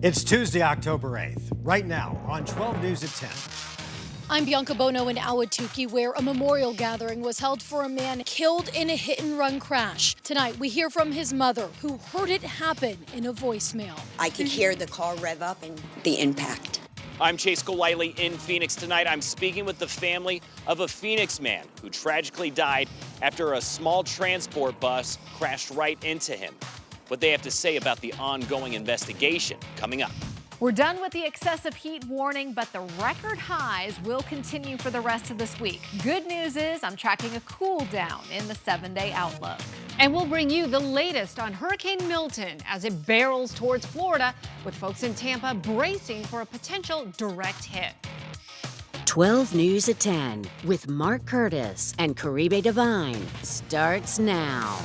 It's Tuesday, October 8th. Right now on 12 News at 10. I'm Bianca Bono in Ahwatukee, where a memorial gathering was held for a man killed in a hit-and-run crash. Tonight, we hear from his mother, who heard it happen in a voicemail. I could hear the car rev up and the impact. I'm Chase Golightly in Phoenix tonight. I'm speaking with the family of a Phoenix man who tragically died after a small transport bus crashed right into him. What they have to say about the ongoing investigation coming up. We're done with the excessive heat warning, but the record highs will continue for the rest of this week. Good news is I'm tracking a cool down in the 7-day outlook. And we'll bring you the latest on Hurricane Milton as it barrels towards Florida, with folks in Tampa bracing for a potential direct hit. 12 News at 10 with Mark Curtis and Caribe Divine starts now.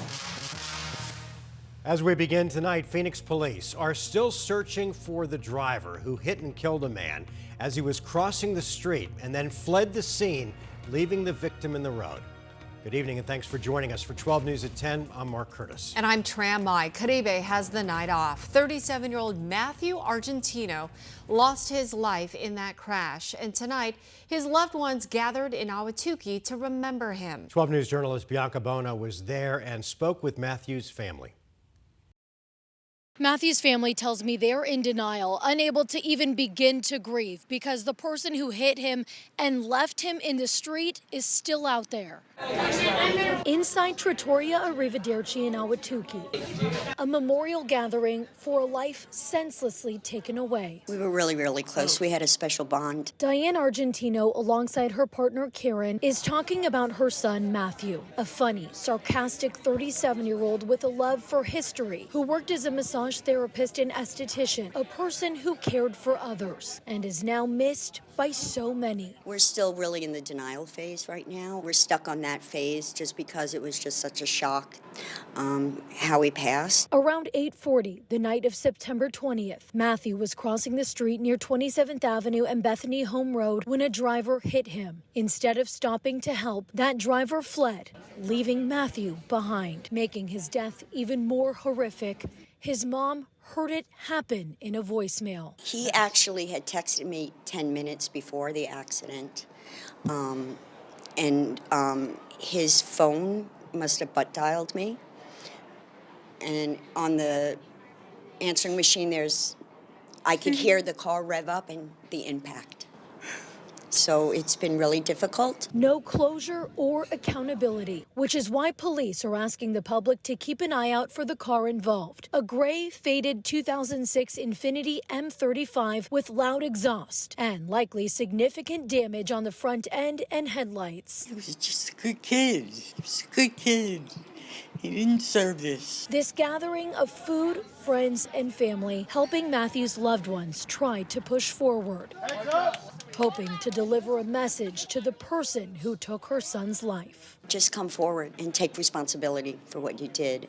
As we begin tonight, Phoenix police are still searching for the driver who hit and killed a man as he was crossing the street and then fled the scene, leaving the victim in the road. Good evening and thanks for joining us for 12 News at 10. I'm Mark Curtis. And I'm Tram Mai. Caribe has the night off. 37-year-old Matthew Argentino lost his life in that crash. And tonight, his loved ones gathered in Ahwatukee to remember him. 12 News journalist Bianca Bono was there and spoke with Matthew's family. Matthew's family tells me they're in denial, unable to even begin to grieve because the person who hit him and left him in the street is still out there. Inside Trattoria Arrivederci in Ahwatukee, a memorial gathering for a life senselessly taken away. We were really close. We had a special bond. Diane Argentino, alongside her partner Karen, is talking about her son Matthew, a funny, sarcastic 37-year-old with a love for history who worked as a massage therapist and esthetician, a person who cared for others and is now missed by so many. We're still really in the denial phase right now. We're stuck on that phase just because it was just such a shock how he passed. Around 8:40, the night of September 20th, Matthew was crossing the street near 27th Avenue and Bethany Home Road when a driver hit him. Instead of stopping to help, that driver fled, leaving Matthew behind, making his death even more horrific. His mom heard it happen in a voicemail. He actually had texted me 10 minutes before the accident, and his phone must have butt dialed me. And on the answering machine, I could hear the car rev up and the impact. So it's been really difficult. No closure or accountability, which is why police are asking the public to keep an eye out for the car involved. A gray, faded 2006 Infiniti M35 with loud exhaust and likely significant damage on the front end and headlights. He was just a good kid. He was a good kid. He didn't deserve this. This gathering of food, friends, and family helping Matthew's loved ones try to push forward, hoping to deliver a message to the person who took her son's life. Just come forward and take responsibility for what you did,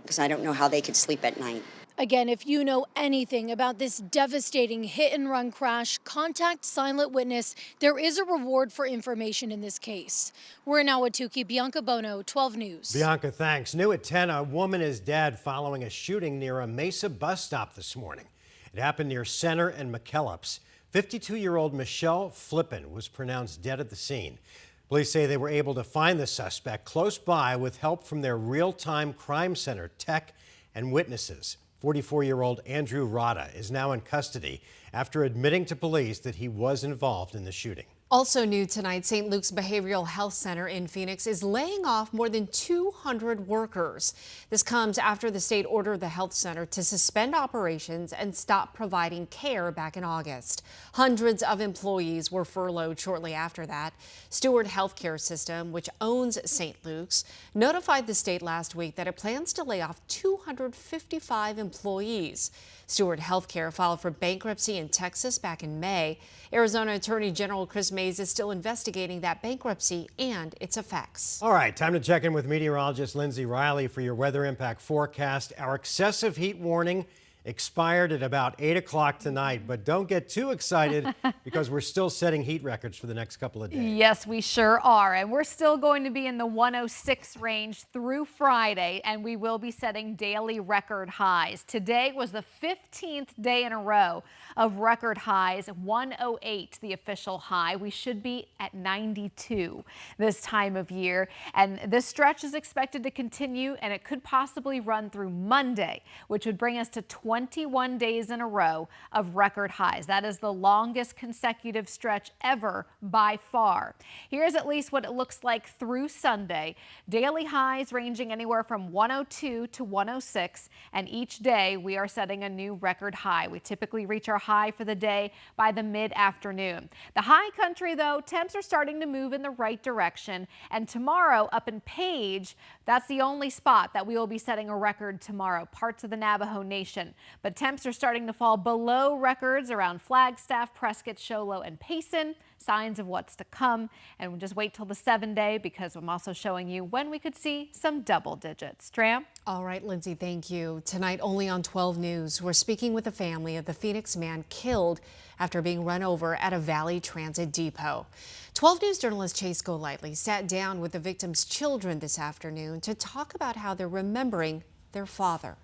because I don't know how they could sleep at night. Again, if you know anything about this devastating hit-and-run crash, contact Silent Witness. There is a reward for information in this case. We're in Ahwatukee. Bianca Bono, 12 News. Bianca, thanks. New at 10, a woman is dead following a shooting near a Mesa bus stop this morning. It happened near Center and McKellips. 52-year-old Michelle Flippin was pronounced dead at the scene. Police say they were able to find the suspect close by with help from their real-time crime center tech and witnesses. 44-year-old Andrew Rada is now in custody after admitting to police that he was involved in the shooting. Also new tonight, St. Luke's Behavioral Health Center in Phoenix is laying off more than 200 workers. This comes after the state ordered the health center to suspend operations and stop providing care back in August. Hundreds of employees were furloughed shortly after that. Steward Healthcare System, which owns St. Luke's, notified the state last week that it plans to lay off 255 employees. Steward Healthcare filed for bankruptcy in Texas back in May. Arizona Attorney General Chris Mays is still investigating that bankruptcy and its effects. All right, time to check in with meteorologist Lindsay Riley for your weather impact forecast. Our excessive heat warning expired at about 8 o'clock tonight. But don't get too excited because we're still setting heat records for the next couple of days. Yes, we sure are. And we're still going to be in the 106 range through Friday, and we will be setting daily record highs. Today was the 15th day in a row of record highs, 108 the official high. We should be at 92 this time of year. And this stretch is expected to continue, and it could possibly run through Monday, which would bring us to 21 days in a row of record highs. That is the longest consecutive stretch ever by far. Here's at least what it looks like through Sunday. Daily highs ranging anywhere from 102 to 106, and each day we are setting a new record high. We typically reach our high for the day by the mid-afternoon. The high country, though, temps are starting to move in the right direction, and tomorrow up in Page, that's the only spot that we will be setting a record tomorrow, parts of the Navajo Nation. But temps are starting to fall below records around Flagstaff, Prescott, Show Low, and Payson. Signs of what's to come. And we'll just wait till the 7-day because I'm also showing you when we could see some double digits. Tram? All right, Lindsay, thank you. Tonight, only on 12 News, we're speaking with the family of the Phoenix man killed after being run over at a Valley Transit depot. 12 News journalist Chase Golightly sat down with the victim's children this afternoon to talk about how they're remembering their father.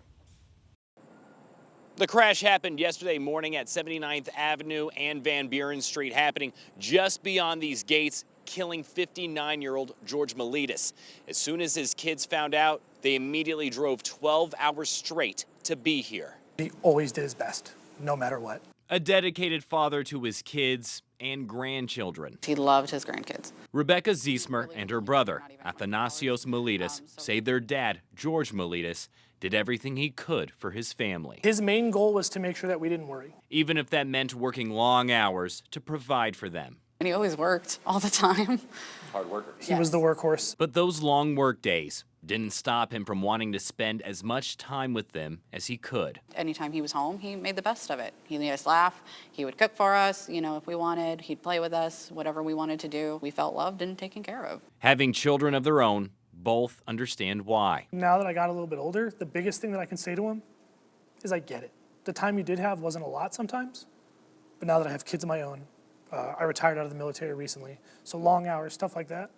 The crash happened yesterday morning at 79th Avenue and Van Buren Street, happening just beyond these gates, killing 59-year-old George Miletus. As soon as his kids found out, they immediately drove 12 hours straight to be here. He always did his best, no matter what. A dedicated father to his kids and grandchildren. He loved his grandkids. Rebecca Ziesmer and her brother, Athanasios Miletus, say their dad, George Miletus, did everything he could for his family. His main goal was to make sure that we didn't worry. Even if that meant working long hours to provide for them. And he always worked all the time. Hard worker. He was the workhorse. But those long work days didn't stop him from wanting to spend as much time with them as he could. Anytime he was home, he made the best of it. He made us laugh. He would cook for us, if we wanted. He'd play with us, whatever we wanted to do. We felt loved and taken care of. Having children of their own, both understand why. Now that I got a little bit older, the biggest thing that I can say to him is I get it. The time you did have wasn't a lot sometimes, but now that I have kids of my own, I retired out of the military recently, so long hours, stuff like that,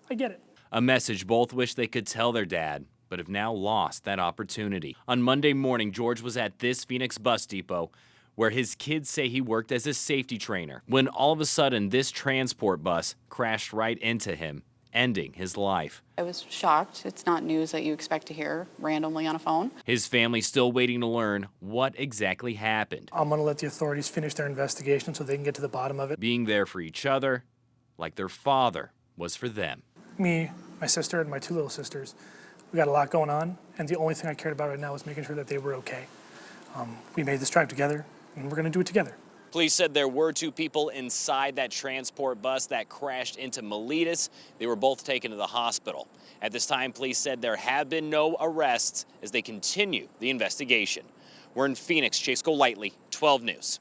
I get it. A message both wish they could tell their dad, but have now lost that opportunity. On Monday morning, George was at this Phoenix bus depot where his kids say he worked as a safety trainer, when all of a sudden this transport bus crashed right into him, ending his life. I was shocked. It's not news that you expect to hear randomly on a phone. His family's still waiting to learn what exactly happened. I'm going to let the authorities finish their investigation so they can get to the bottom of it. Being there for each other, like their father was for them. Me, my sister, and my two little sisters, we got a lot going on, and the only thing I cared about right now was making sure that they were okay. We made this drive together, and we're going to do it together. Police said there were 2 people inside that transport bus that crashed into Miletus. They were both taken to the hospital. At this time, police said there have been no arrests as they continue the investigation. We're in Phoenix. Chase Golightly, 12 News.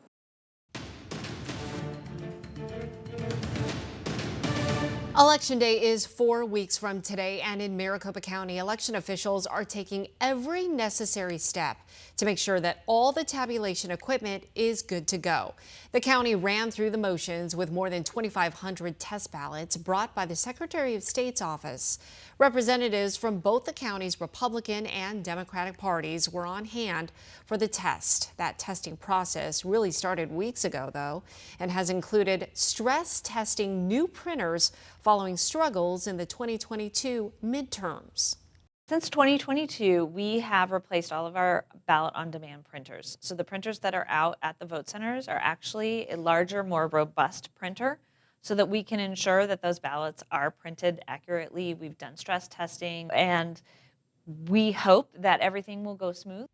Election Day is 4 weeks from today, and in Maricopa County, election officials are taking every necessary step to make sure that all the tabulation equipment is good to go. The county ran through the motions with more than 2,500 test ballots brought by the Secretary of State's office. Representatives from both the county's Republican and Democratic parties were on hand for the test. That testing process really started weeks ago, though, and has included stress testing new printers following struggles in the 2022 midterms. Since 2022, we have replaced all of our ballot-on-demand printers. So the printers that are out at the vote centers are actually a larger, more robust printer so that we can ensure that those ballots are printed accurately. We've done stress testing, and we hope that everything will go smooth.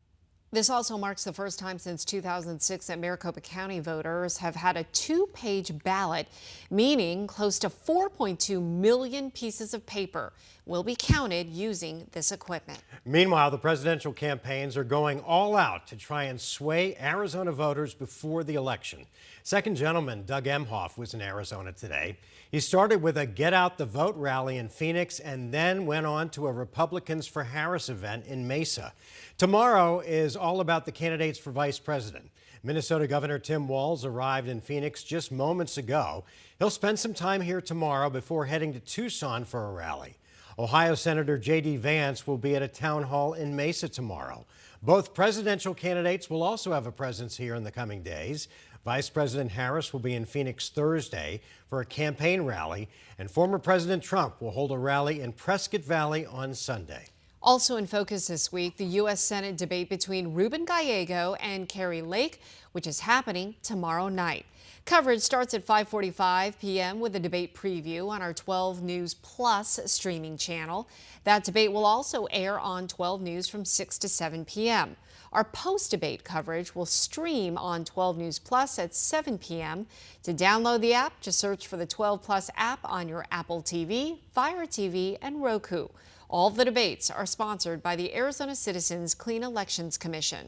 This also marks the first time since 2006 that Maricopa County voters have had a 2-page ballot, meaning close to 4.2 million pieces of paper will be counted using this equipment. Meanwhile, the presidential campaigns are going all out to try and sway Arizona voters before the election. Second Gentleman Doug Emhoff was in Arizona today. He started with a Get Out the Vote rally in Phoenix and then went on to a Republicans for Harris event in Mesa. Tomorrow is all about the candidates for vice president. Minnesota Governor Tim Walz arrived in Phoenix just moments ago. He'll spend some time here tomorrow before heading to Tucson for a rally. Ohio Senator J.D. Vance will be at a town hall in Mesa tomorrow. Both presidential candidates will also have a presence here in the coming days. Vice President Harris will be in Phoenix Thursday for a campaign rally, and former President Trump will hold a rally in Prescott Valley on Sunday. Also in focus this week, the U.S. Senate debate between Ruben Gallego and Carrie Lake, which is happening tomorrow night. Coverage starts at 5:45 p.m. with a debate preview on our 12 News Plus streaming channel. That debate will also air on 12 News from 6 to 7 p.m. Our post-debate coverage will stream on 12 News Plus at 7 p.m. To download the app, just search for the 12 Plus app on your Apple TV, Fire TV, and Roku. All the debates are sponsored by the Arizona Citizens Clean Elections Commission.